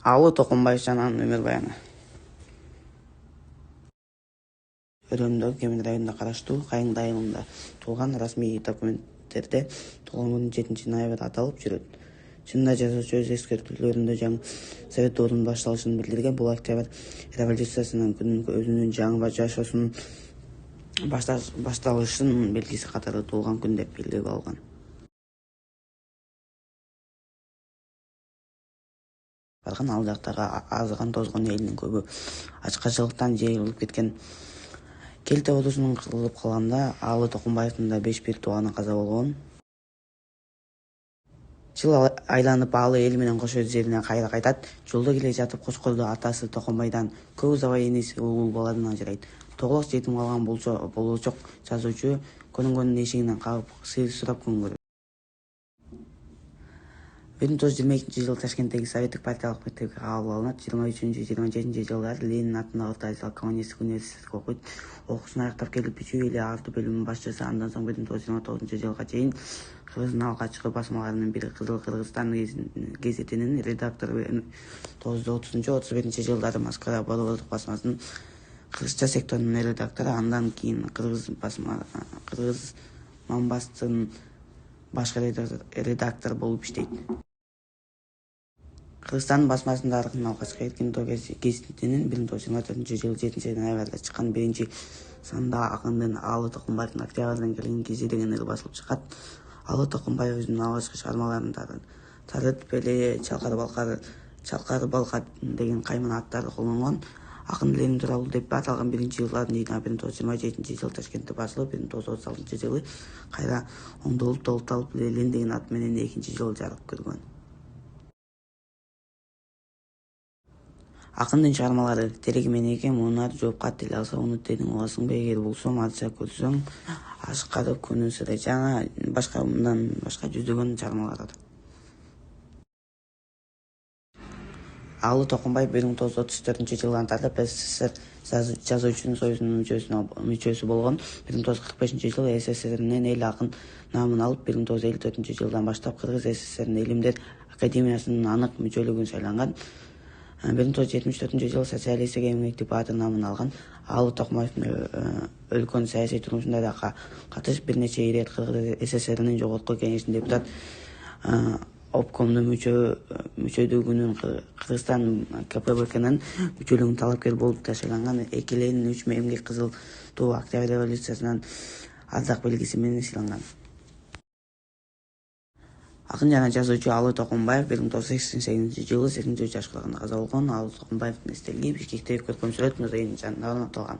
Алы Токомбаев жана анын өмүр баяны. Өрөндөгү Кемин районуна караштуу Кайыңды айылында туулган расмий документтерде туулган күнү 7 ноябрь аталып жүрөт. Чынында жазуучу өз эскертүүлөрүндө жаңы совет доорунун башталышын билдирген. Бул октябрь революциясынын күнү өзүнүн жаңы жашоосунун башталышынын белгиси катары туулган күн деп белгилеп алган. Барган ал жактагы азган тозгон элдин көбү ачкачылыктан жайылып кеткен. Келте одусунун кырылып калганда Алы Токомбаевдин да 5 тууганы каза болгон. Жыл айланып Алы эл менен кош өз жерине кайра кайтат. Жолдо келе жатып Кочкордо атасы Токомбайдан көп узабай эниси улуу баладан ажырайт. Тоголок жетим калган болочок жазуучу көнүнгөнүн эшигинен кагып сыйыр сурап күн көрөт. 1922-жылы Ташкенттеги Советтик партиялык мектепке кабыл алынат. 23-27 жылдары Ленин атындагы Орталык коммунисттик университетке окуйт. Окуусун аяктап келип бичүү эли арты бөлүмүнүн башчысы. Андан соң 1929-жылга чейин Кыргыздын алгачкы басмаларынын бири Кызыл Кыргызстан гезитинин редактору. 1930-31 жылдары Москва борбордук басмасынын кыргызча секторунун редактору. Андан кийин Кыргыз Мамбастынын башкы редактор болуп иштейт. Кыргызстандын басмасында аркын алгачкы эркин тоо гезитинин 1924-жылы 7 ноябрда чыккан биринчи санда акындын Алы Токомбаевдин Октябрдын келген кези деген ыры басылып чыгат. Алы Токомбаев өзүнүн алгачкы чыгармаларында Тарыт Беле, Чалкар Балкат деген кайман аттарды колдонгон. Акын Ленин тууралуу деп аталган биринчи жылдардын жыйынтыгы 1927-жылы Ташкентте басылып, 1936-жылы кайра оңдолуп толукталып Ленин деген ат менен экинчи жолу жарык көргөн. Акындын чыгармалары Тереги менеке, Мунар, жоопка тил алса унут дедің уласың ба, эгер булсоң атса көрсөң ашкарып күнү сыры жана мындан башка жүздөгөн чыгармалар бар. Алы Токомбаев 1934-жылдан тартып СССР жазуучунун союзунун мүчөсү болгон. 1945-жылы СССРнен эл акын наамын алып, 1954-жылдан баштап Кыргыз СССРнин Элимдер академиясынын анык мүчөлүгүнө сайланган. 1974-жылы социалисттик эмгектик баатыр наамын алган. Алы Токомбаевдин өлкөнүн саясий турмушунда да катышып, бир нече ирет Кыргыз СССРнин жогорку кеңешинин депутат, обкомдун мүчөлүгүнүн, Кыргызстан КПБКнын мүчөлүгүнүн талапкер болуп да шайланган. 2 Ленин 3 эмгек кызыл туу Октябрь революциясынан ардак белгиси менен сыйланган. Акын жана жазуучу Алы Токомбаев 1988-жылы 8 жаш кыргында каза болгон. Алы Токомбаевдин эстелиги Бишкектеги Көркөм сүрөт музейинин жанында орнотулган.